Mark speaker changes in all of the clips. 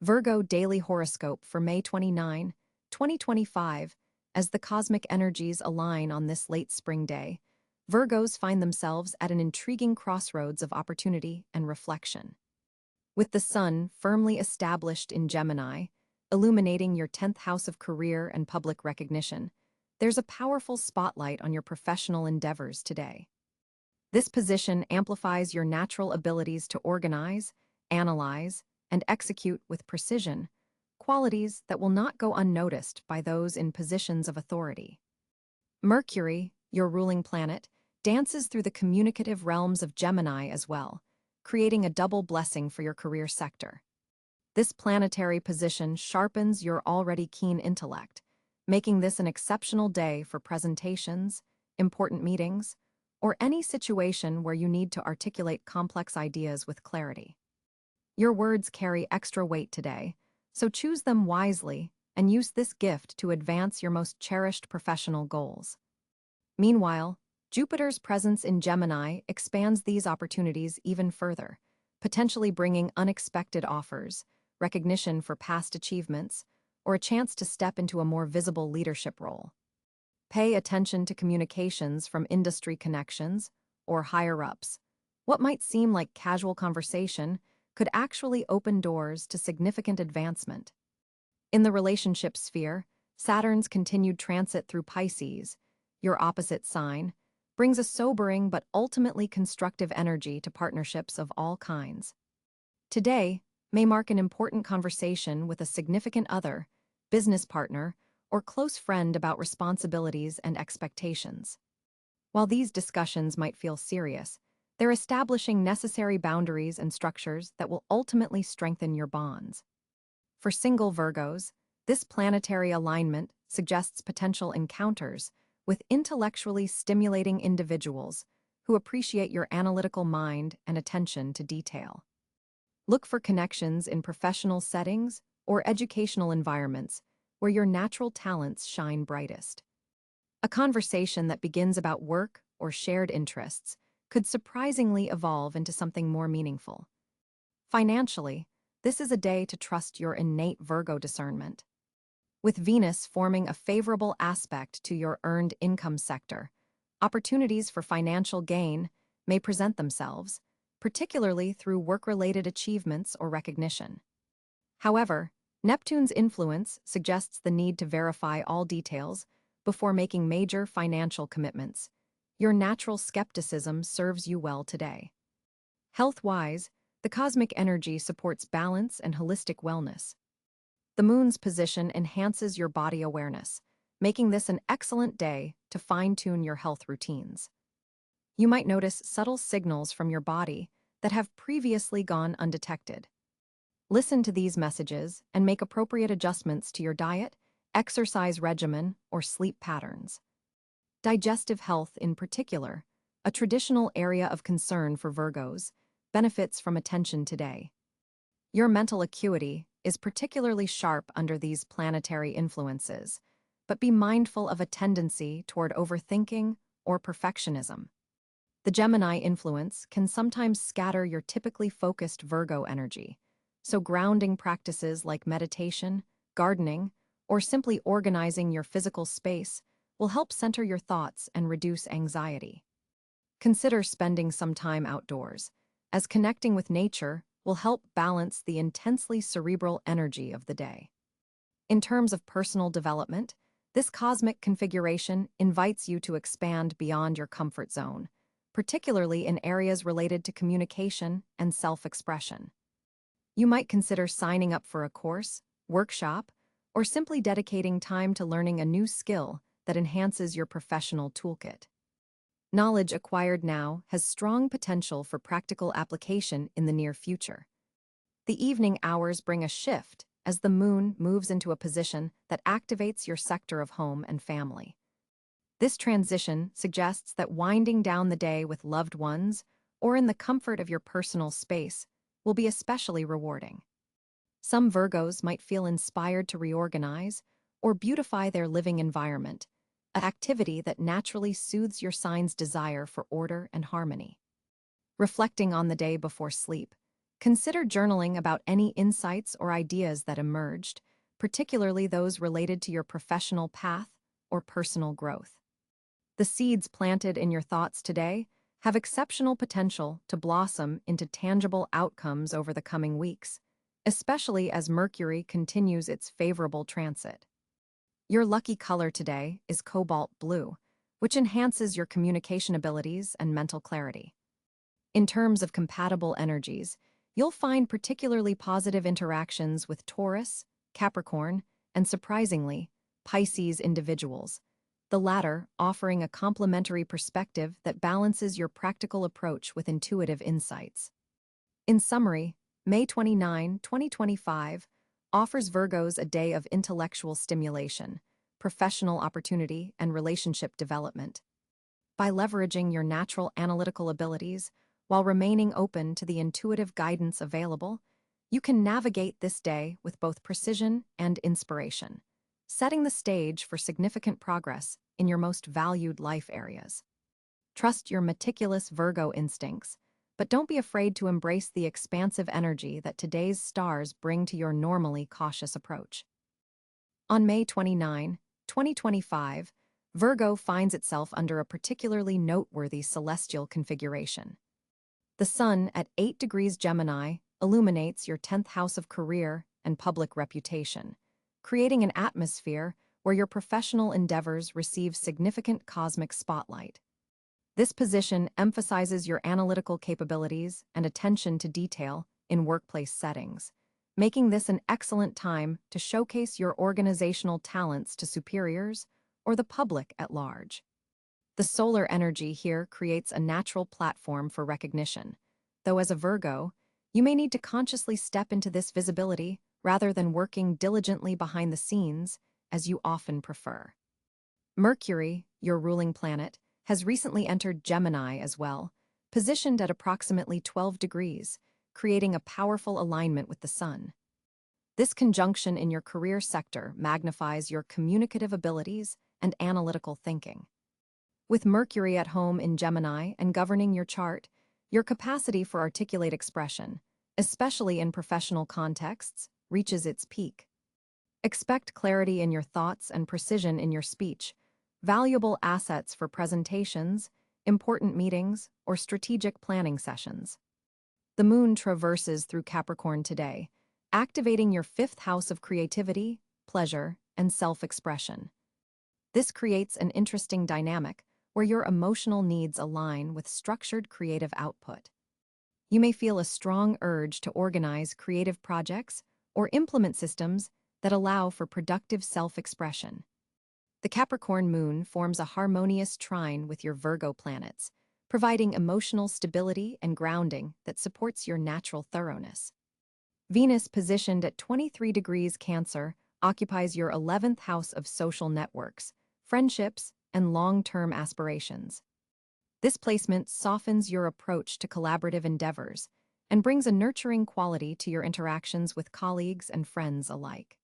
Speaker 1: Virgo Daily Horoscope for May 29, 2025. As the cosmic energies align on this late spring day, Virgos find themselves at an intriguing crossroads of opportunity and reflection. With the sun firmly established in Gemini, illuminating your 10th house of career and public recognition, there's a powerful spotlight on your professional endeavors today. This position amplifies your natural abilities to organize, analyze, and execute with precision, qualities that will not go unnoticed by those in positions of authority. Mercury, your ruling planet, dances through the communicative realms of Gemini as well, creating a double blessing for your career sector. This planetary position sharpens your already keen intellect, making this an exceptional day for presentations, important meetings, or any situation where you need to articulate complex ideas with clarity. Your words carry extra weight today, so choose them wisely and use this gift to advance your most cherished professional goals. Meanwhile, Jupiter's presence in Gemini expands these opportunities even further, potentially bringing unexpected offers, recognition for past achievements, or a chance to step into a more visible leadership role. Pay attention to communications from industry connections or higher-ups. What might seem like casual conversation could actually open doors to significant advancement. In the relationship sphere, Saturn's continued transit through Pisces, your opposite sign, brings a sobering but ultimately constructive energy to partnerships of all kinds. Today may mark an important conversation with a significant other, business partner, or close friend about responsibilities and expectations. While these discussions might feel serious, they're establishing necessary boundaries and structures that will ultimately strengthen your bonds. For single Virgos, this planetary alignment suggests potential encounters with intellectually stimulating individuals who appreciate your analytical mind and attention to detail. Look for connections in professional settings or educational environments where your natural talents shine brightest. A conversation that begins about work or shared interests could surprisingly evolve into something more meaningful. Financially, this is a day to trust your innate Virgo discernment. With Venus forming a favorable aspect to your earned income sector, opportunities for financial gain may present themselves, particularly through work-related achievements or recognition. However, Neptune's influence suggests the need to verify all details before making major financial commitments. Your natural skepticism serves you well today. Health-wise, the cosmic energy supports balance and holistic wellness. The moon's position enhances your body awareness, making this an excellent day to fine-tune your health routines. You might notice subtle signals from your body that have previously gone undetected. Listen to these messages and make appropriate adjustments to your diet, exercise regimen, or sleep patterns. Digestive health in particular, a traditional area of concern for Virgos, benefits from attention today. Your mental acuity is particularly sharp under these planetary influences, but be mindful of a tendency toward overthinking or perfectionism. The Gemini influence can sometimes scatter your typically focused Virgo energy, so grounding practices like meditation, gardening, or simply organizing your physical space will help center your thoughts and reduce anxiety. Consider spending some time outdoors, as connecting with nature will help balance the intensely cerebral energy of the day. In terms of personal development, this cosmic configuration invites you to expand beyond your comfort zone, particularly in areas related to communication and self-expression. You might consider signing up for a course, workshop, or simply dedicating time to learning a new skill that enhances your professional toolkit. Knowledge acquired now has strong potential for practical application in the near future. The evening hours bring a shift as the moon moves into a position that activates your sector of home and family. This transition suggests that winding down the day with loved ones or in the comfort of your personal space will be especially rewarding. Some Virgos might feel inspired to reorganize or beautify their living environment, an activity that naturally soothes your sign's desire for order and harmony. Reflecting on the day before sleep, Consider journaling about any insights or ideas that emerged, particularly those related to your professional path or personal growth. The seeds planted in your thoughts today have exceptional potential to blossom into tangible outcomes over the coming weeks, especially as Mercury continues its favorable transit. Your lucky color today is cobalt blue, which enhances your communication abilities and mental clarity. In terms of compatible energies, you'll find particularly positive interactions with Taurus, Capricorn, and surprisingly, Pisces individuals, the latter offering a complementary perspective that balances your practical approach with intuitive insights. In summary, May 29, 2025 offers Virgos a day of intellectual stimulation, professional opportunity, and relationship development. By leveraging your natural analytical abilities while remaining open to the intuitive guidance available, you can navigate this day with both precision and inspiration, setting the stage for significant progress in your most valued life areas. Trust your meticulous Virgo instincts, but don't be afraid to embrace the expansive energy that today's stars bring to your normally cautious approach. On May 29, 2025, Virgo finds itself under a particularly noteworthy celestial configuration. The Sun at 8 degrees Gemini illuminates your 10th house of career and public reputation, creating an atmosphere where your professional endeavors receive significant cosmic spotlight. This position emphasizes your analytical capabilities and attention to detail in workplace settings, making this an excellent time to showcase your organizational talents to superiors or the public at large. The solar energy here creates a natural platform for recognition, though as a Virgo, you may need to consciously step into this visibility rather than working diligently behind the scenes, as you often prefer. Mercury, your ruling planet, has recently entered Gemini as well, positioned at approximately 12 degrees, creating a powerful alignment with the Sun. This conjunction in your career sector magnifies your communicative abilities and analytical thinking. With Mercury at home in Gemini and governing your chart, your capacity for articulate expression, especially in professional contexts, reaches its peak. Expect clarity in your thoughts and precision in your speech, valuable assets for presentations, important meetings, or strategic planning sessions. The Moon traverses through Capricorn today, activating your 5th house of creativity, pleasure, and self-expression. This creates an interesting dynamic where your emotional needs align with structured creative output. You may feel a strong urge to organize creative projects or implement systems that allow for productive self-expression. The Capricorn moon forms a harmonious trine with your Virgo planets, providing emotional stability and grounding that supports your natural thoroughness. Venus, positioned at 23 degrees Cáncer, occupies your 11th house of social networks, friendships, and long-term aspirations. This placement softens your approach to collaborative endeavors and brings a nurturing quality to your interactions with colleagues and friends alike.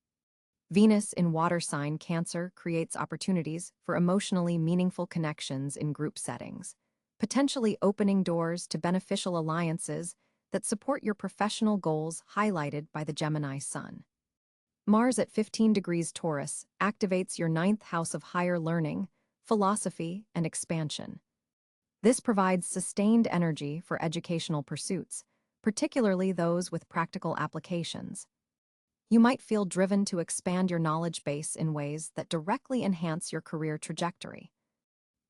Speaker 1: Venus in water sign Cancer creates opportunities for emotionally meaningful connections in group settings, potentially opening doors to beneficial alliances that support your professional goals highlighted by the Gemini Sun. Mars at 15 degrees Taurus activates your 9th house of higher learning, philosophy, and expansion. This provides sustained energy for educational pursuits, particularly those with practical applications. You might feel driven to expand your knowledge base in ways that directly enhance your career trajectory.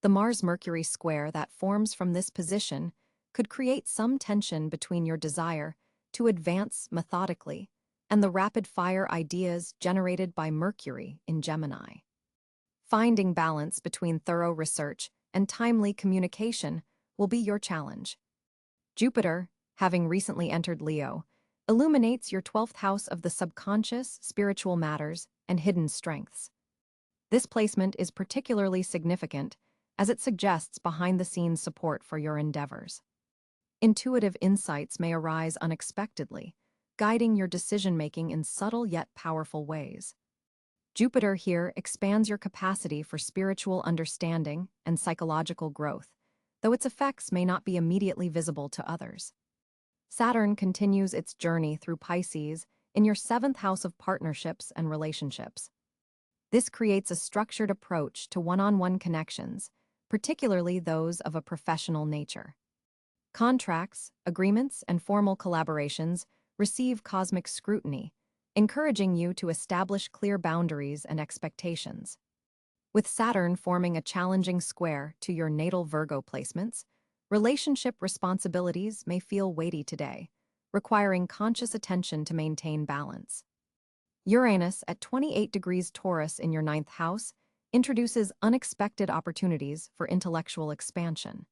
Speaker 1: The Mars-Mercury square that forms from this position could create some tension between your desire to advance methodically and the rapid-fire ideas generated by Mercury in Gemini. Finding balance between thorough research and timely communication will be your challenge. Jupiter, having recently entered Leo, illuminates your 12th house of the subconscious, spiritual matters, and hidden strengths. This placement is particularly significant as it suggests behind-the-scenes support for your endeavors. Intuitive insights may arise unexpectedly, guiding your decision-making in subtle yet powerful ways. Jupiter here expands your capacity for spiritual understanding and psychological growth, though its effects may not be immediately visible to others. Saturn continues its journey through Pisces in your seventh house of partnerships and relationships. This creates a structured approach to one-on-one connections, particularly those of a professional nature. Contracts, agreements, and formal collaborations receive cosmic scrutiny, encouraging you to establish clear boundaries and expectations. With Saturn forming a challenging square to your natal Virgo placements, relationship responsibilities may feel weighty today, requiring conscious attention to maintain balance. Uranus at 28 degrees Taurus in your ninth house introduces unexpected opportunities for intellectual expansion.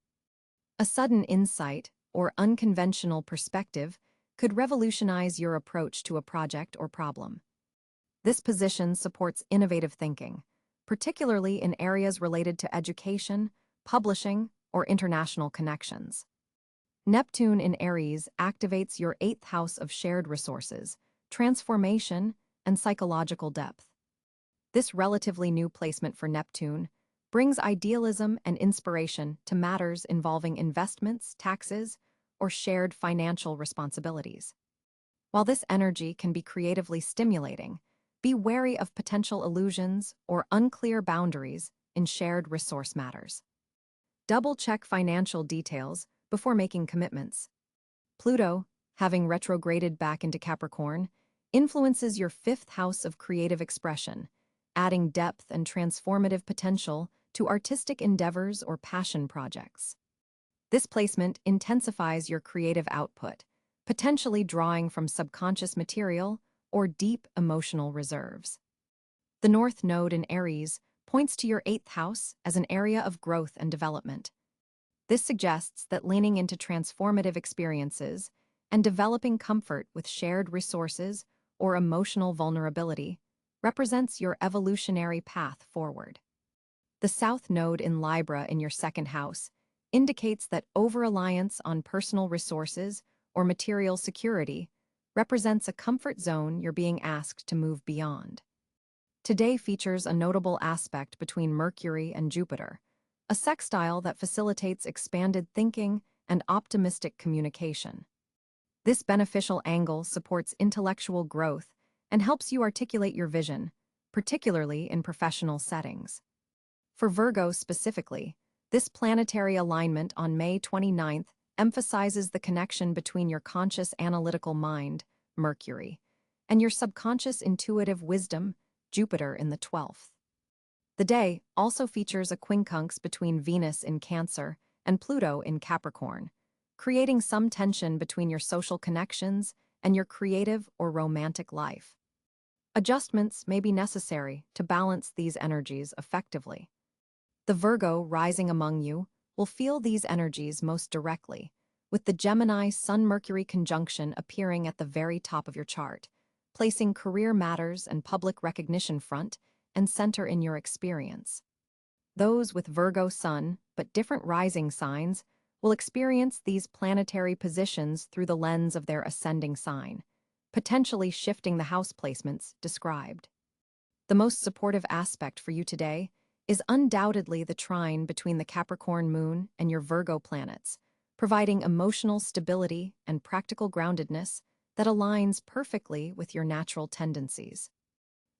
Speaker 1: A sudden insight or unconventional perspective could revolutionize your approach to a project or problem. This position supports innovative thinking, particularly in areas related to education, publishing, or international connections. Neptune in Aries activates your eighth house of shared resources, transformation, and psychological depth. This relatively new placement for Neptune brings idealism and inspiration to matters involving investments, taxes, or shared financial responsibilities. While this energy can be creatively stimulating, be wary of potential illusions or unclear boundaries in shared resource matters. Double-check financial details before making commitments. Pluto, having retrograded back into Capricorn, influences your fifth house of creative expression, adding depth and transformative potential to artistic endeavors or passion projects. This placement intensifies your creative output, potentially drawing from subconscious material or deep emotional reserves. The North Node in Aries points to your eighth house as an area of growth and development. This suggests that leaning into transformative experiences and developing comfort with shared resources or emotional vulnerability represents your evolutionary path forward. The South Node in Libra in your second house indicates that over-reliance on personal resources or material security represents a comfort zone you're being asked to move beyond. Today features a notable aspect between Mercury and Jupiter, a sextile that facilitates expanded thinking and optimistic communication. This beneficial angle supports intellectual growth and helps you articulate your vision, particularly in professional settings. For Virgo specifically, this planetary alignment on May 29th emphasizes the connection between your conscious analytical mind, Mercury, and your subconscious intuitive wisdom, Jupiter in the 12th. The day also features a quincunx between Venus in Cáncer and Pluto in Capricorn, creating some tension between your social connections and your creative or romantic life. Adjustments may be necessary to balance these energies effectively. The Virgo rising among you will feel these energies most directly, with the Gemini Sun-Mercury conjunction appearing at the very top of your chart, placing career matters and public recognition front and center in your experience. Those with Virgo Sun, but different rising signs, will experience these planetary positions through the lens of their ascending sign, potentially shifting the house placements described. The most supportive aspect for you today is undoubtedly the trine between the Capricorn moon and your Virgo planets, providing emotional stability and practical groundedness that aligns perfectly with your natural tendencies.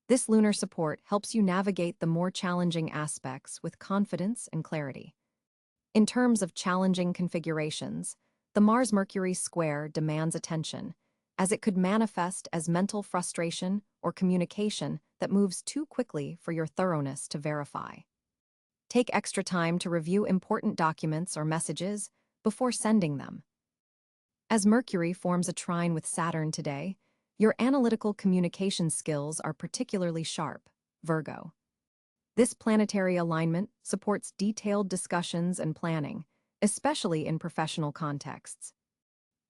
Speaker 1: This lunar support helps you navigate the more challenging aspects with confidence and clarity. In terms of challenging configurations, the Mars-Mercury square demands attention, as it could manifest as mental frustration or communication that moves too quickly for your thoroughness to verify. Take extra time to review important documents or messages before sending them. As Mercury forms a trine with Saturn today, your analytical communication skills are particularly sharp, Virgo. This planetary alignment supports detailed discussions and planning, especially in professional contexts.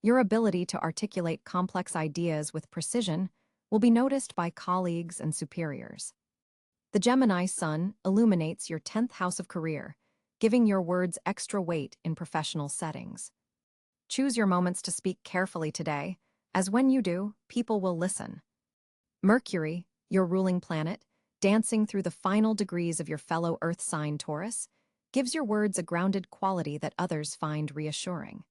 Speaker 1: Your ability to articulate complex ideas with precision will be noticed by colleagues and superiors. The Gemini Sun illuminates your 10th house of career, giving your words extra weight in professional settings. Choose your moments to speak carefully today, as when you do, people will listen. Mercury, your ruling planet, dancing through the final degrees of your fellow Earth sign Taurus, gives your words a grounded quality that others find reassuring.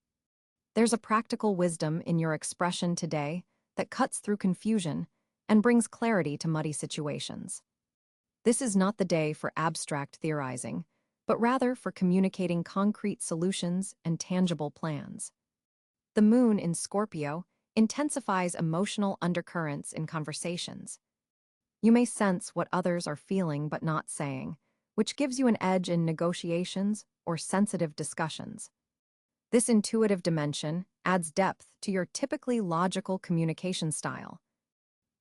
Speaker 1: There's a practical wisdom in your expression today that cuts through confusion and brings clarity to muddy situations. This is not the day for abstract theorizing, but rather for communicating concrete solutions and tangible plans. The moon in Scorpio intensifies emotional undercurrents in conversations. You may sense what others are feeling but not saying, which gives you an edge in negotiations or sensitive discussions. This intuitive dimension adds depth to your typically logical communication style.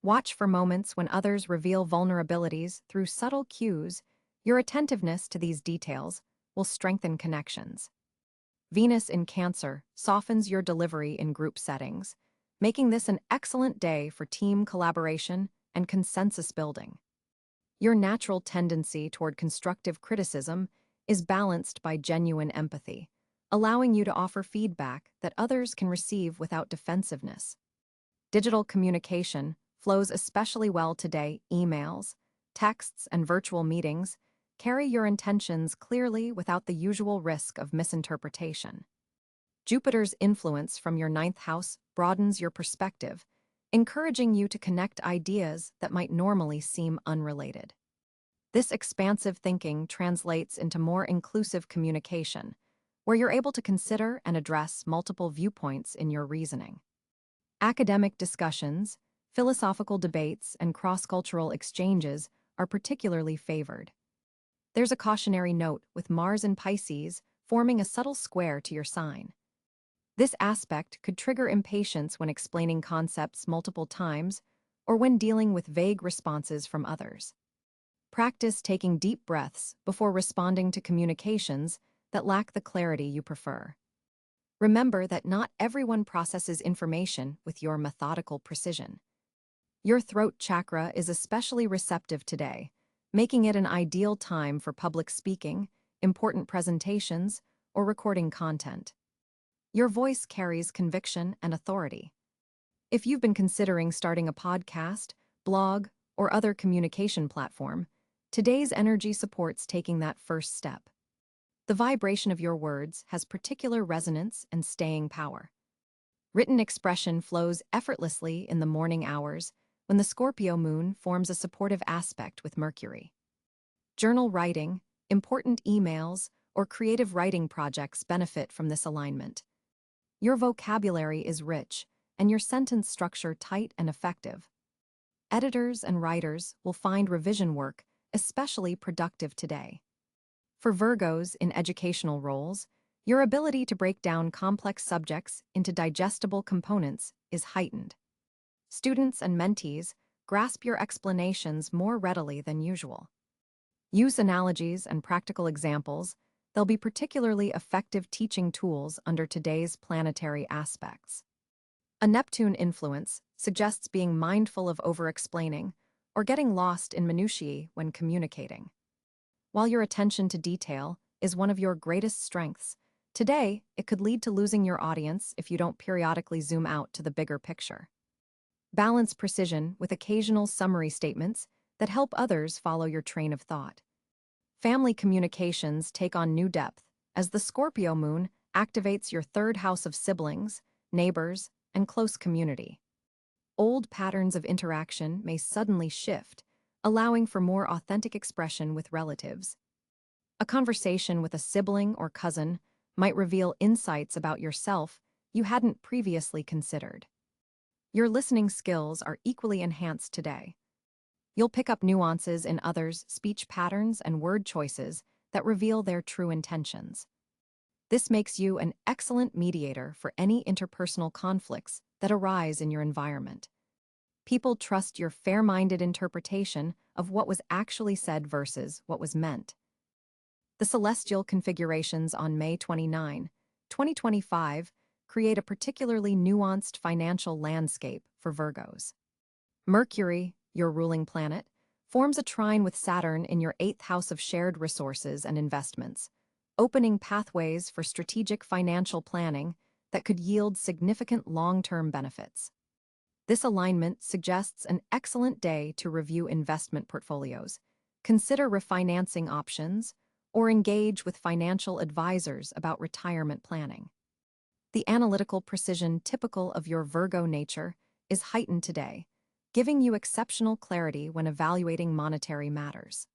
Speaker 1: Watch for moments when others reveal vulnerabilities through subtle cues. Your attentiveness to these details will strengthen connections. Venus in Cáncer softens your delivery in group settings, making this an excellent day for team collaboration and consensus building. Your natural tendency toward constructive criticism is balanced by genuine empathy, allowing you to offer feedback that others can receive without defensiveness. Digital communication flows especially well today. Emails, texts, and virtual meetings carry your intentions clearly without the usual risk of misinterpretation. Jupiter's influence from your ninth house broadens your perspective, encouraging you to connect ideas that might normally seem unrelated. This expansive thinking translates into more inclusive communication, where you're able to consider and address multiple viewpoints in your reasoning. Academic discussions, philosophical debates, and cross-cultural exchanges are particularly favored. There's a cautionary note with Mars in Pisces forming a subtle square to your sign. This aspect could trigger impatience when explaining concepts multiple times or when dealing with vague responses from others. Practice taking deep breaths before responding to communications that lack the clarity you prefer. Remember that not everyone processes information with your methodical precision. Your throat chakra is especially receptive today, making it an ideal time for public speaking, important presentations, or recording content. Your voice carries conviction and authority. If you've been considering starting a podcast, blog, or other communication platform, today's energy supports taking that first step. The vibration of your words has particular resonance and staying power. Written expression flows effortlessly in the morning hours when the Scorpio moon forms a supportive aspect with Mercury. Journal writing, important emails, or creative writing projects benefit from this alignment. Your vocabulary is rich, and your sentence structure tight and effective. Editors and writers will find revision work especially productive today. For Virgos in educational roles, your ability to break down complex subjects into digestible components is heightened. Students and mentees grasp your explanations more readily than usual. Use analogies and practical examples. They'll be particularly effective teaching tools under today's planetary aspects. A Neptune influence suggests being mindful of over-explaining or getting lost in minutiae when communicating. While your attention to detail is one of your greatest strengths, today it could lead to losing your audience if you don't periodically zoom out to the bigger picture. Balance precision with occasional summary statements that help others follow your train of thought. Family communications take on new depth as the Scorpio moon activates your third house of siblings, neighbors, and close community. Old patterns of interaction may suddenly shift, allowing for more authentic expression with relatives. A conversation with a sibling or cousin might reveal insights about yourself you hadn't previously considered. Your listening skills are equally enhanced today. You'll pick up nuances in others' speech patterns and word choices that reveal their true intentions. This makes you an excellent mediator for any interpersonal conflicts that arise in your environment. People trust your fair-minded interpretation of what was actually said versus what was meant. The celestial configurations on May 29, 2025, create a particularly nuanced financial landscape for Virgos. Mercury, your ruling planet, forms a trine with Saturn in your 8th house of shared resources and investments, opening pathways for strategic financial planning that could yield significant long-term benefits. This alignment suggests an excellent day to review investment portfolios, consider refinancing options, or engage with financial advisors about retirement planning. The analytical precision typical of your Virgo nature is heightened today, giving you exceptional clarity when evaluating monetary matters.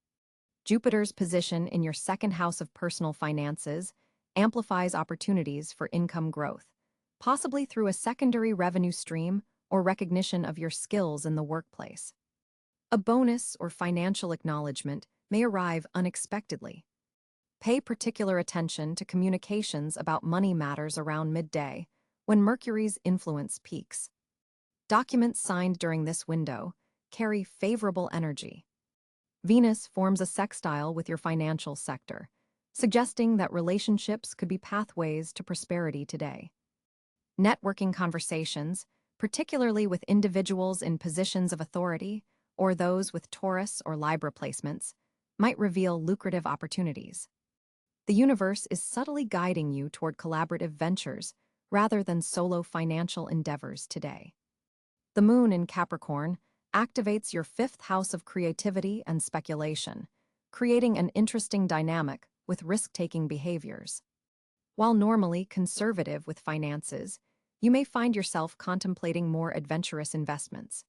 Speaker 1: Jupiter's position in your second house of personal finances amplifies opportunities for income growth, possibly through a secondary revenue stream or recognition of your skills in the workplace. A bonus or financial acknowledgement may arrive unexpectedly. Pay particular attention to communications about money matters around midday, when Mercury's influence peaks. Documents signed during this window carry favorable energy. Venus forms a sextile with your financial sector, suggesting that relationships could be pathways to prosperity today. Networking conversations, particularly with individuals in positions of authority or those with Taurus or Libra placements, might reveal lucrative opportunities. The universe is subtly guiding you toward collaborative ventures rather than solo financial endeavors today. The moon in Capricorn activates your fifth house of creativity and speculation, creating an interesting dynamic with risk-taking behaviors. While normally conservative with finances, you may find yourself contemplating more adventurous investments.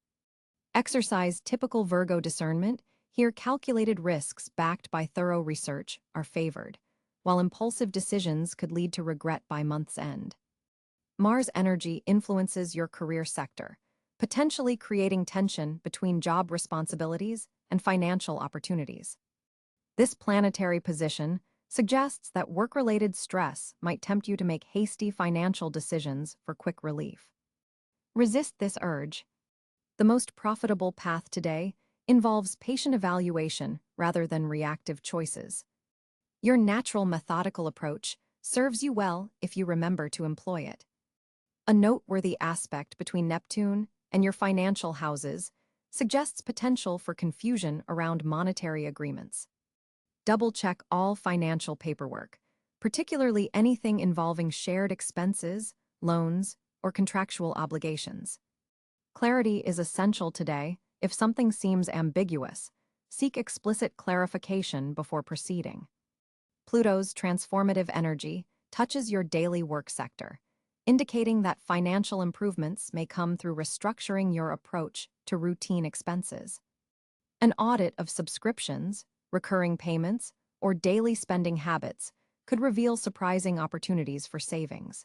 Speaker 1: Exercise typical Virgo discernment. Here, calculated risks backed by thorough research are favored, while impulsive decisions could lead to regret by month's end. Mars energy influences your career sector, potentially creating tension between job responsibilities and financial opportunities. This planetary position suggests that work-related stress might tempt you to make hasty financial decisions for quick relief. Resist this urge. The most profitable path today involves patient evaluation rather than reactive choices. Your natural methodical approach serves you well if you remember to employ it. A noteworthy aspect between Neptune and your financial houses suggests potential for confusion around monetary agreements. Double-check all financial paperwork, particularly anything involving shared expenses, loans, or contractual obligations. Clarity is essential today. If something seems ambiguous, seek explicit clarification before proceeding. Pluto's transformative energy touches your daily work sector, indicating that financial improvements may come through restructuring your approach to routine expenses. An audit of subscriptions, recurring payments, or daily spending habits could reveal surprising opportunities for savings.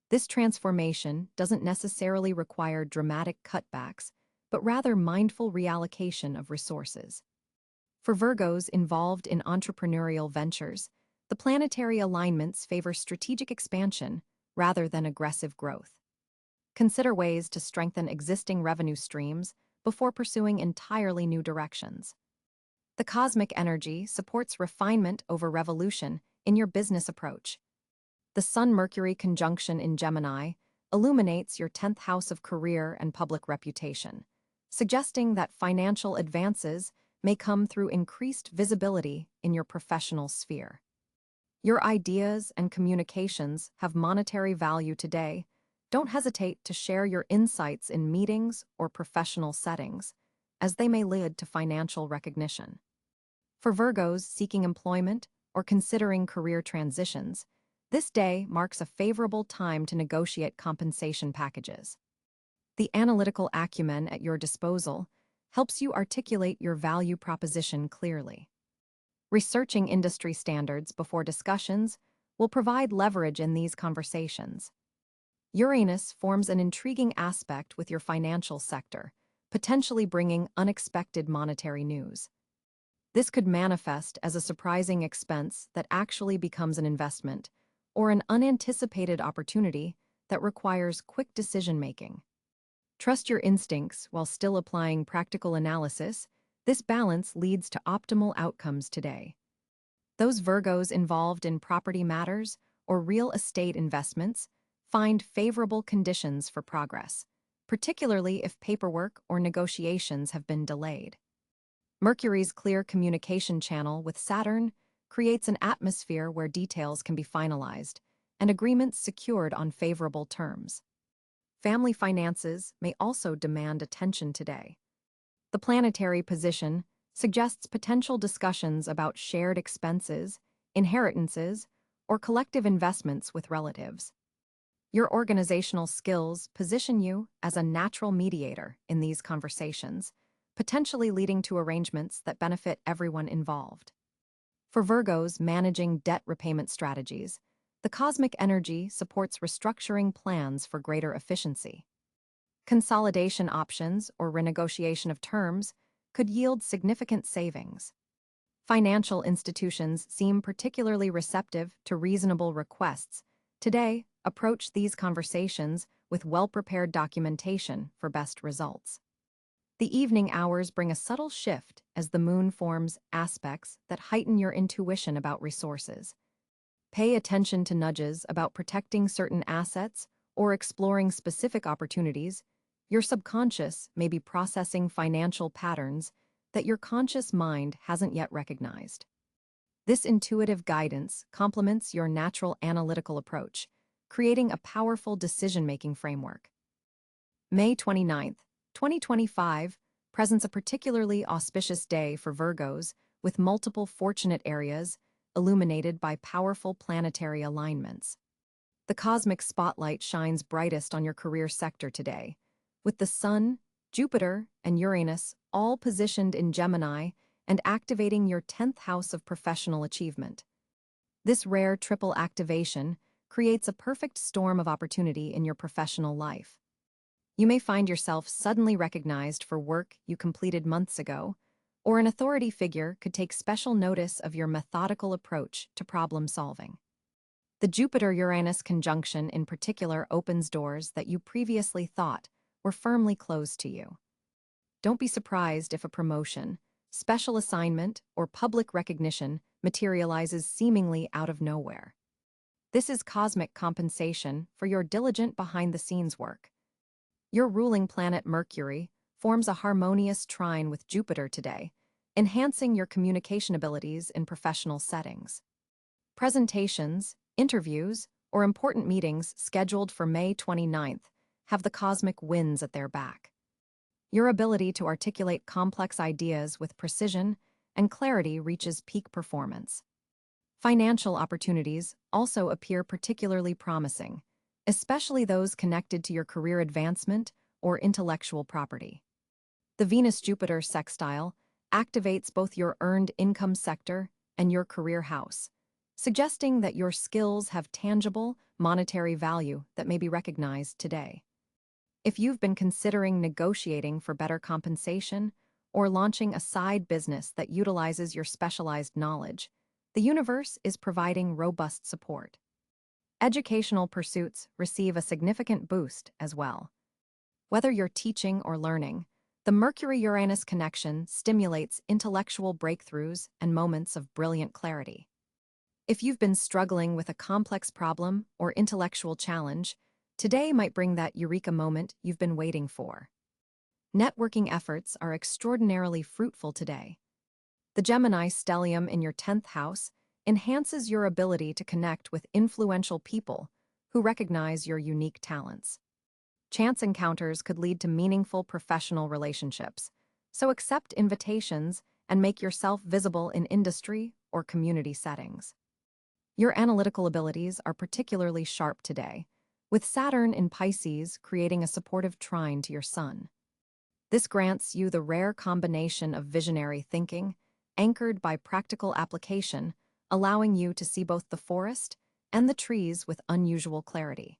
Speaker 1: This transformation doesn't necessarily require dramatic cutbacks, but rather mindful reallocation of resources. For Virgos involved in entrepreneurial ventures, the planetary alignments favor strategic expansion rather than aggressive growth. Consider ways to strengthen existing revenue streams before pursuing entirely new directions. The cosmic energy supports refinement over revolution in your business approach. The Sun-Mercury conjunction in Gemini illuminates your 10th house of career and public reputation, suggesting that financial advances may come through increased visibility in your professional sphere. Your ideas and communications have monetary value today. Don't hesitate to share your insights in meetings or professional settings, as they may lead to financial recognition. For Virgos seeking employment or considering career transitions, this day marks a favorable time to negotiate compensation packages. The analytical acumen at your disposal helps you articulate your value proposition clearly. Researching industry standards before discussions will provide leverage in these conversations. Uranus forms an intriguing aspect with your financial sector, potentially bringing unexpected monetary news. This could manifest as a surprising expense that actually becomes an investment, or an unanticipated opportunity that requires quick decision-making. Trust your instincts while still applying practical analysis. This balance leads to optimal outcomes today. Those Virgos involved in property matters or real estate investments find favorable conditions for progress, particularly if paperwork or negotiations have been delayed. Mercury's clear communication channel with Saturn creates an atmosphere where details can be finalized and agreements secured on favorable terms. Family finances may also demand attention today. The planetary position suggests potential discussions about shared expenses, inheritances, or collective investments with relatives. Your organizational skills position you as a natural mediator in these conversations, potentially leading to arrangements that benefit everyone involved. For Virgos managing debt repayment strategies, the cosmic energy supports restructuring plans for greater efficiency. Consolidation options or renegotiation of terms could yield significant savings. Financial institutions seem particularly receptive to reasonable requests. Today, approach these conversations with well-prepared documentation for best results. The evening hours bring a subtle shift as the moon forms aspects that heighten your intuition about resources. Pay attention to nudges about protecting certain assets or exploring specific opportunities. Your subconscious may be processing financial patterns that your conscious mind hasn't yet recognized. This intuitive guidance complements your natural analytical approach, creating a powerful decision-making framework. May 29th, 2025 presents a particularly auspicious day for Virgos, with multiple fortunate areas illuminated by powerful planetary alignments. The cosmic spotlight shines brightest on your career sector today, with the Sun, Jupiter, and Uranus all positioned in Gemini and activating your 10th house of professional achievement. This rare triple activation creates a perfect storm of opportunity in your professional life. You may find yourself suddenly recognized for work you completed months ago, or an authority figure could take special notice of your methodical approach to problem solving. The Jupiter-Uranus conjunction in particular opens doors that you previously thought were firmly closed to you. Don't be surprised if a promotion, special assignment, or public recognition materializes seemingly out of nowhere. This is cosmic compensation for your diligent behind-the-scenes work. Your ruling planet Mercury forms a harmonious trine with Jupiter today, enhancing your communication abilities in professional settings. Presentations, interviews, or important meetings scheduled for May 29th have the cosmic winds at their back. Your ability to articulate complex ideas with precision and clarity reaches peak performance. Financial opportunities also appear particularly promising, especially those connected to your career advancement or intellectual property. The Venus-Jupiter sextile activates both your earned income sector and your career house, suggesting that your skills have tangible, monetary value that may be recognized today. If you've been considering negotiating for better compensation or launching a side business that utilizes your specialized knowledge, the universe is providing robust support. Educational pursuits receive a significant boost as well. Whether you're teaching or learning, the Mercury-Uranus connection stimulates intellectual breakthroughs and moments of brilliant clarity. If you've been struggling with a complex problem or intellectual challenge, today might bring that eureka moment you've been waiting for. Networking efforts are extraordinarily fruitful today. The Gemini stellium in your 10th house enhances your ability to connect with influential people who recognize your unique talents. Chance encounters could lead to meaningful professional relationships, so accept invitations and make yourself visible in industry or community settings. Your analytical abilities are particularly sharp today, with Saturn in Pisces creating a supportive trine to your Sun. This grants you the rare combination of visionary thinking, anchored by practical application, allowing you to see both the forest and the trees with unusual clarity.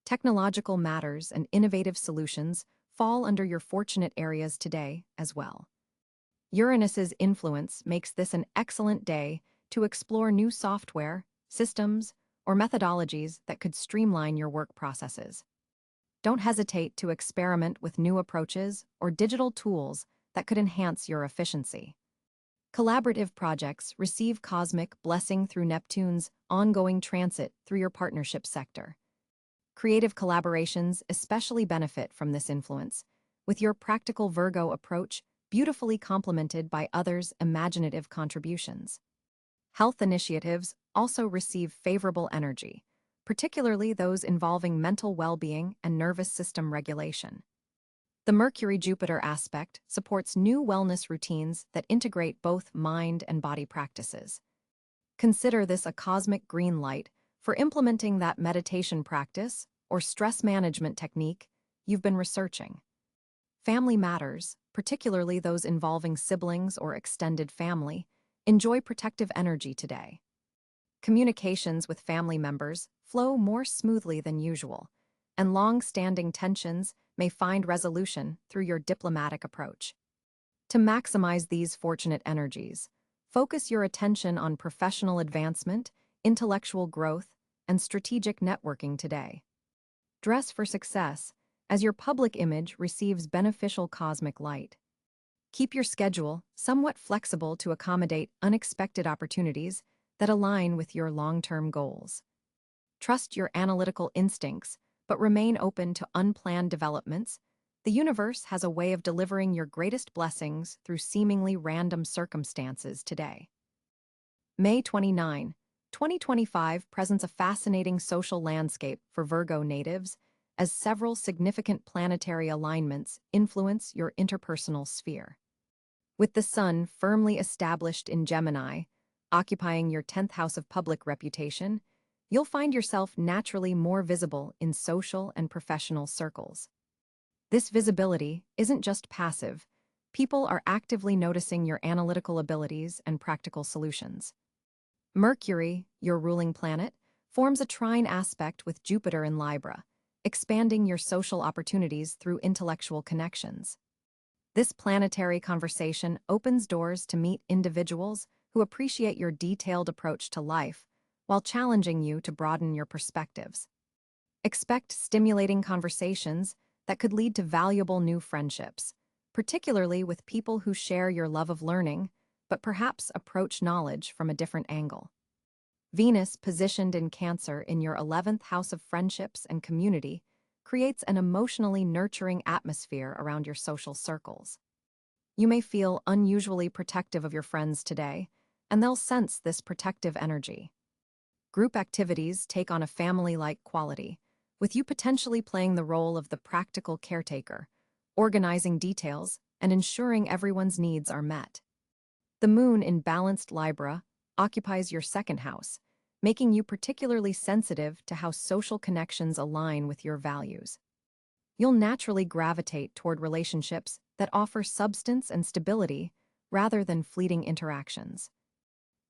Speaker 1: Technological matters and innovative solutions fall under your fortunate areas today as well. Uranus's influence makes this an excellent day to explore new software, systems, or methodologies that could streamline your work processes. Don't hesitate to experiment with new approaches or digital tools that could enhance your efficiency. Collaborative projects receive cosmic blessing through Neptune's ongoing transit through your partnership sector. Creative collaborations especially benefit from this influence, with your practical Virgo approach beautifully complemented by others' imaginative contributions. Health initiatives also receive favorable energy, particularly those involving mental well-being and nervous system regulation. The Mercury-Jupiter aspect supports new wellness routines that integrate both mind and body practices. Consider this a cosmic green light for implementing that meditation practice or stress management technique you've been researching. Family matters, particularly those involving siblings or extended family, enjoy protective energy today. Communications with family members flow more smoothly than usual, and long-standing tensions may find resolution through your diplomatic approach. To maximize these fortunate energies, focus your attention on professional advancement, intellectual growth, and strategic networking today. Dress for success, as your public image receives beneficial cosmic light. Keep your schedule somewhat flexible to accommodate unexpected opportunities that align with your long-term goals. Trust your analytical instincts, but remain open to unplanned developments. The universe has a way of delivering your greatest blessings through seemingly random circumstances today. May 29, 2025 presents a fascinating social landscape for Virgo natives, as several significant planetary alignments influence your interpersonal sphere. With the Sun firmly established in Gemini, occupying your 10th house of public reputation, you'll find yourself naturally more visible in social and professional circles. This visibility isn't just passive. People are actively noticing your analytical abilities and practical solutions. Mercury, your ruling planet, forms a trine aspect with Jupiter in Libra, expanding your social opportunities through intellectual connections. This planetary conversation opens doors to meet individuals who appreciate your detailed approach to life, while challenging you to broaden your perspectives. Expect stimulating conversations that could lead to valuable new friendships, particularly with people who share your love of learning, but perhaps approach knowledge from a different angle. Venus, positioned in Cáncer in your 11th house of friendships and community, creates an emotionally nurturing atmosphere around your social circles. You may feel unusually protective of your friends today, and they'll sense this protective energy. Group activities take on a family-like quality, with you potentially playing the role of the practical caretaker, organizing details and ensuring everyone's needs are met. The Moon in balanced Libra occupies your 2nd house, making you particularly sensitive to how social connections align with your values. You'll naturally gravitate toward relationships that offer substance and stability rather than fleeting interactions.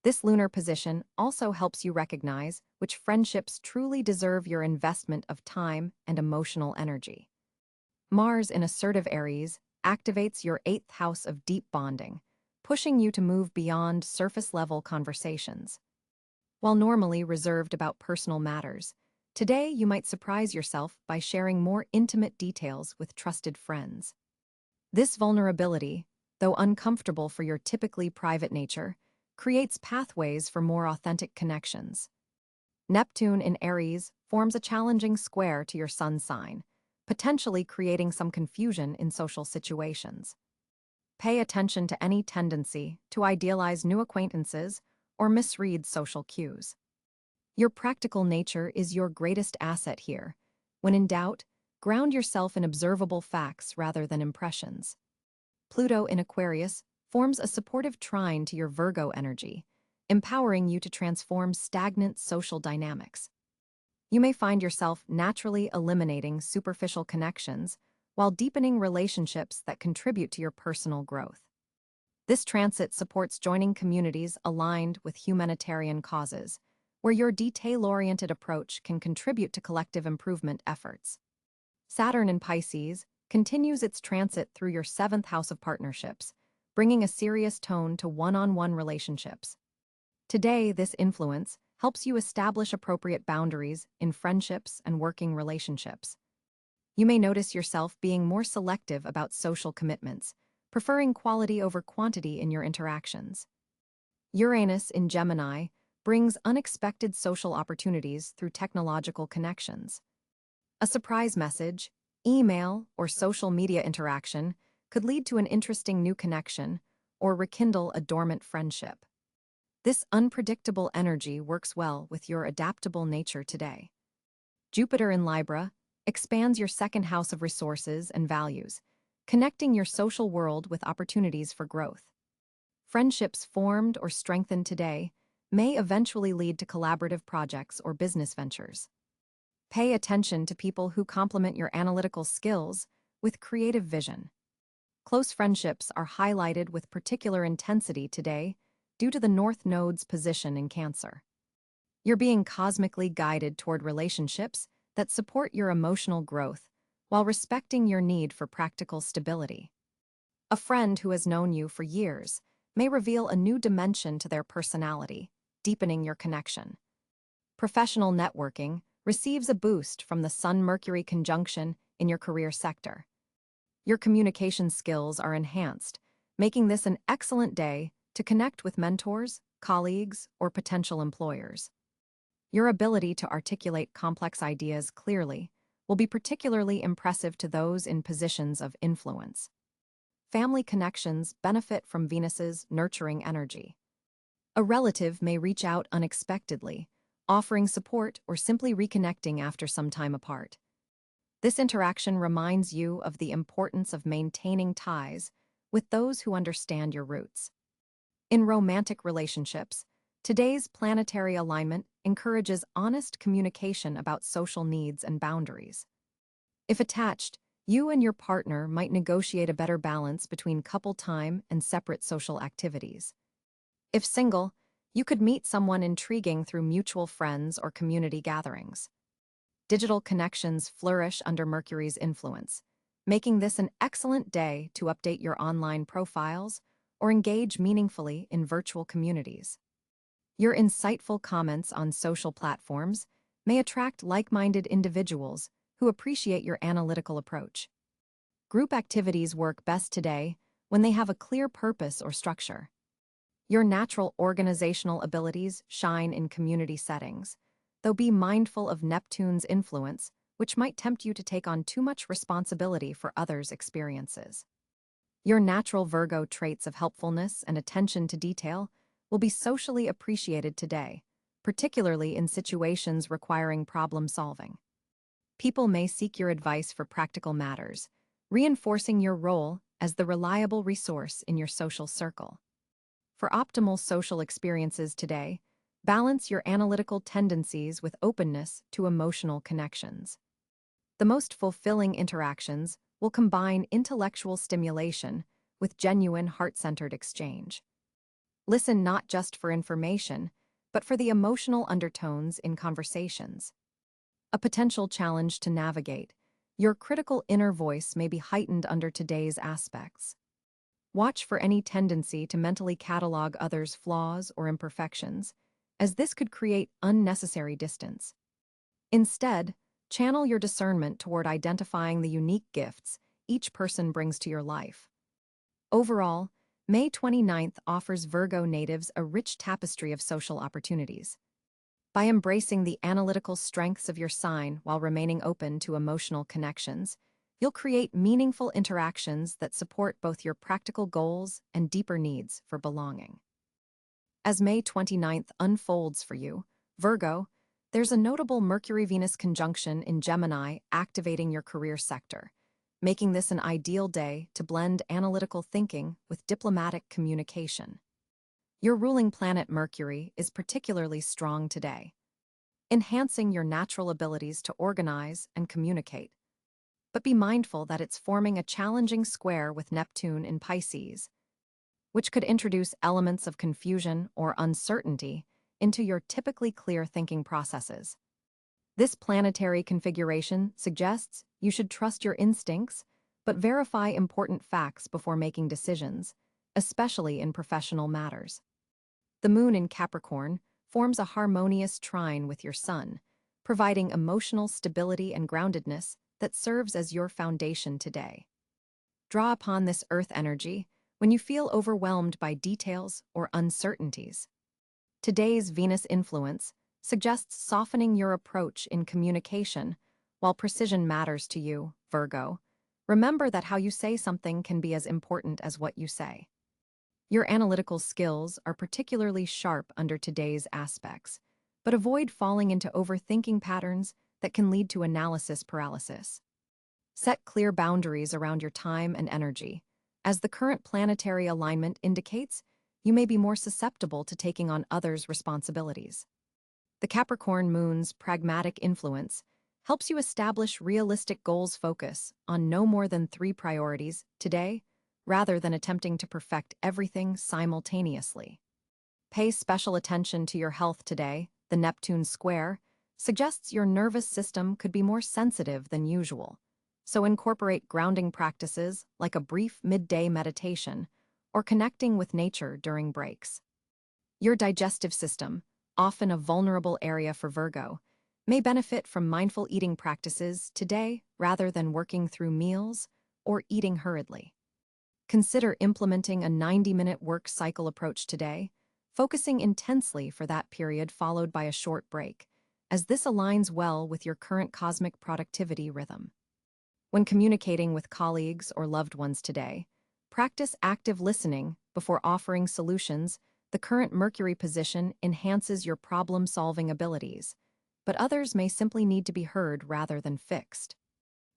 Speaker 1: This lunar position also helps you recognize which friendships truly deserve your investment of time and emotional energy. Mars in assertive Aries activates your 8th house of deep bonding, pushing you to move beyond surface-level conversations. While normally reserved about personal matters, today you might surprise yourself by sharing more intimate details with trusted friends. This vulnerability, though uncomfortable for your typically private nature, creates pathways for more authentic connections. Neptune in Aries forms a challenging square to your sun sign, potentially creating some confusion in social situations. Pay attention to any tendency to idealize new acquaintances or misread social cues. Your practical nature is your greatest asset here. When in doubt, ground yourself in observable facts rather than impressions. Pluto in Aquarius forms a supportive trine to your Virgo energy, empowering you to transform stagnant social dynamics. You may find yourself naturally eliminating superficial connections while deepening relationships that contribute to your personal growth. This transit supports joining communities aligned with humanitarian causes, where your detail-oriented approach can contribute to collective improvement efforts. Saturn in Pisces continues its transit through your 7th house of partnerships, bringing a serious tone to one-on-one relationships. Today, this influence helps you establish appropriate boundaries in friendships and working relationships. You may notice yourself being more selective about social commitments, preferring quality over quantity in your interactions. Uranus in Gemini brings unexpected social opportunities through technological connections. A surprise message, email, or social media interaction could lead to an interesting new connection or rekindle a dormant friendship. This unpredictable energy works well with your adaptable nature today. Jupiter in Libra expands your 2nd house of resources and values, connecting your social world with opportunities for growth. Friendships formed or strengthened today may eventually lead to collaborative projects or business ventures. Pay attention to people who complement your analytical skills with creative vision. Close friendships are highlighted with particular intensity today due to the North Node's position in Cáncer. You're being cosmically guided toward relationships that support your emotional growth while respecting your need for practical stability. A friend who has known you for years may reveal a new dimension to their personality, deepening your connection. Professional networking receives a boost from the Sun-Mercury conjunction in your career sector. Your communication skills are enhanced, making this an excellent day to connect with mentors, colleagues, or potential employers. Your ability to articulate complex ideas clearly will be particularly impressive to those in positions of influence. Family connections benefit from Venus's nurturing energy. A relative may reach out unexpectedly, offering support or simply reconnecting after some time apart. This interaction reminds you of the importance of maintaining ties with those who understand your roots. In romantic relationships, today's planetary alignment encourages honest communication about social needs and boundaries. If attached, you and your partner might negotiate a better balance between couple time and separate social activities. If single, you could meet someone intriguing through mutual friends or community gatherings. Digital connections flourish under Mercury's influence, making this an excellent day to update your online profiles or engage meaningfully in virtual communities. Your insightful comments on social platforms may attract like-minded individuals who appreciate your analytical approach. Group activities work best today when they have a clear purpose or structure. Your natural organizational abilities shine in community settings, though be mindful of Neptune's influence, which might tempt you to take on too much responsibility for others' experiences. Your natural Virgo traits of helpfulness and attention to detail will be socially appreciated today, particularly in situations requiring problem-solving. People may seek your advice for practical matters, reinforcing your role as the reliable resource in your social circle. For optimal social experiences today, balance your analytical tendencies with openness to emotional connections. The most fulfilling interactions will combine intellectual stimulation with genuine heart-centered exchange. Listen not just for information, but for the emotional undertones in conversations. A potential challenge to navigate, your critical inner voice may be heightened under today's aspects. Watch for any tendency to mentally catalog others' flaws or imperfections, as this could create unnecessary distance. Instead, channel your discernment toward identifying the unique gifts each person brings to your life. Overall, May 29th offers Virgo natives a rich tapestry of social opportunities. By embracing the analytical strengths of your sign while remaining open to emotional connections, you'll create meaningful interactions that support both your practical goals and deeper needs for belonging. As May 29th unfolds for you, Virgo, there's a notable Mercury-Venus conjunction in Gemini activating your career sector, making this an ideal day to blend analytical thinking with diplomatic communication. Your ruling planet Mercury is particularly strong today, enhancing your natural abilities to organize and communicate. But be mindful that it's forming a challenging square with Neptune in Pisces, which could introduce elements of confusion or uncertainty into your typically clear thinking processes. This planetary configuration suggests you should trust your instincts, but verify important facts before making decisions, especially in professional matters. The moon in Capricorn forms a harmonious trine with your sun, providing emotional stability and groundedness that serves as your foundation today. Draw upon this earth energy when you feel overwhelmed by details or uncertainties. Today's Venus influence suggests softening your approach in communication while precision matters to you, Virgo. Remember that how you say something can be as important as what you say. Your analytical skills are particularly sharp under today's aspects, but avoid falling into overthinking patterns that can lead to analysis paralysis. Set clear boundaries around your time and energy. As the current planetary alignment indicates, you may be more susceptible to taking on others' responsibilities. The Capricorn moon's pragmatic influence helps you establish realistic goals, focus on no more than 3 priorities today, rather than attempting to perfect everything simultaneously. Pay special attention to your health today. The Neptune square suggests your nervous system could be more sensitive than usual, so incorporate grounding practices like a brief midday meditation or connecting with nature during breaks. Your digestive system, often a vulnerable area for Virgo, may benefit from mindful eating practices today rather than working through meals or eating hurriedly. Consider implementing a 90-minute work cycle approach today, focusing intensely for that period followed by a short break, as this aligns well with your current cosmic productivity rhythm. When communicating with colleagues or loved ones today, practice active listening before offering solutions. The current Mercury position enhances your problem-solving abilities, but others may simply need to be heard rather than fixed.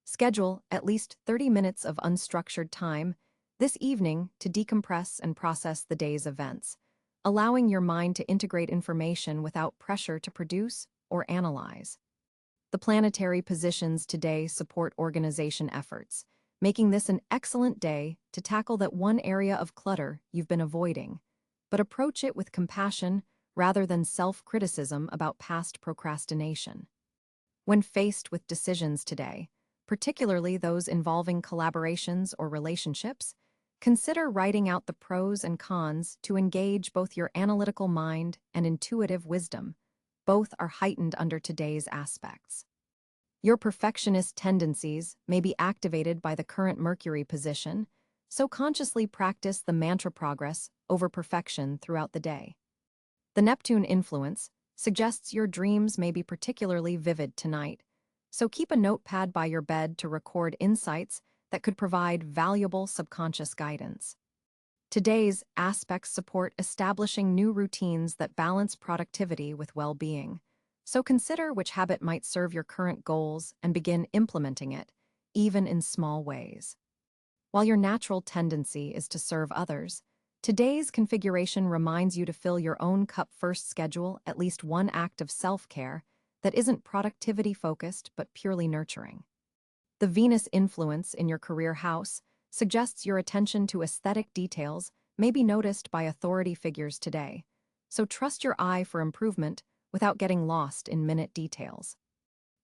Speaker 1: Schedule at least 30 minutes of unstructured time this evening to decompress and process the day's events, allowing your mind to integrate information without pressure to produce or analyze. The planetary positions today support organization efforts, making this an excellent day to tackle that one area of clutter you've been avoiding, but approach it with compassion rather than self-criticism about past procrastination. When faced with decisions today, particularly those involving collaborations or relationships, consider writing out the pros and cons to engage both your analytical mind and intuitive wisdom. Both are heightened under today's aspects. Your perfectionist tendencies may be activated by the current Mercury position, so consciously practice the mantra progress over perfection throughout the day. The Neptune influence suggests your dreams may be particularly vivid tonight, so keep a notepad by your bed to record insights that could provide valuable subconscious guidance. Today's aspects support establishing new routines that balance productivity with well-being, so consider which habit might serve your current goals and begin implementing it, even in small ways. While your natural tendency is to serve others, today's configuration reminds you to fill your own cup first. Schedule at least one act of self-care that isn't productivity-focused but purely nurturing. The Venus influence in your career house suggests your attention to aesthetic details may be noticed by authority figures today, so trust your eye for improvement without getting lost in minute details.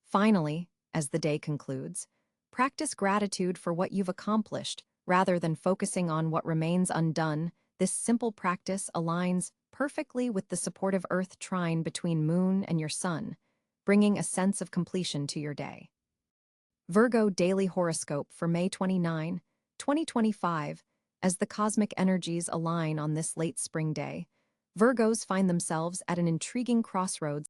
Speaker 1: Finally, as the day concludes, practice gratitude for what you've accomplished rather than focusing on what remains undone. This simple practice aligns perfectly with the supportive Earth trine between Moon and your Sun, bringing a sense of completion to your day. Virgo Daily Horoscope for May 29, 2025. As the cosmic energies align on this late spring day, Virgos find themselves at an intriguing crossroads.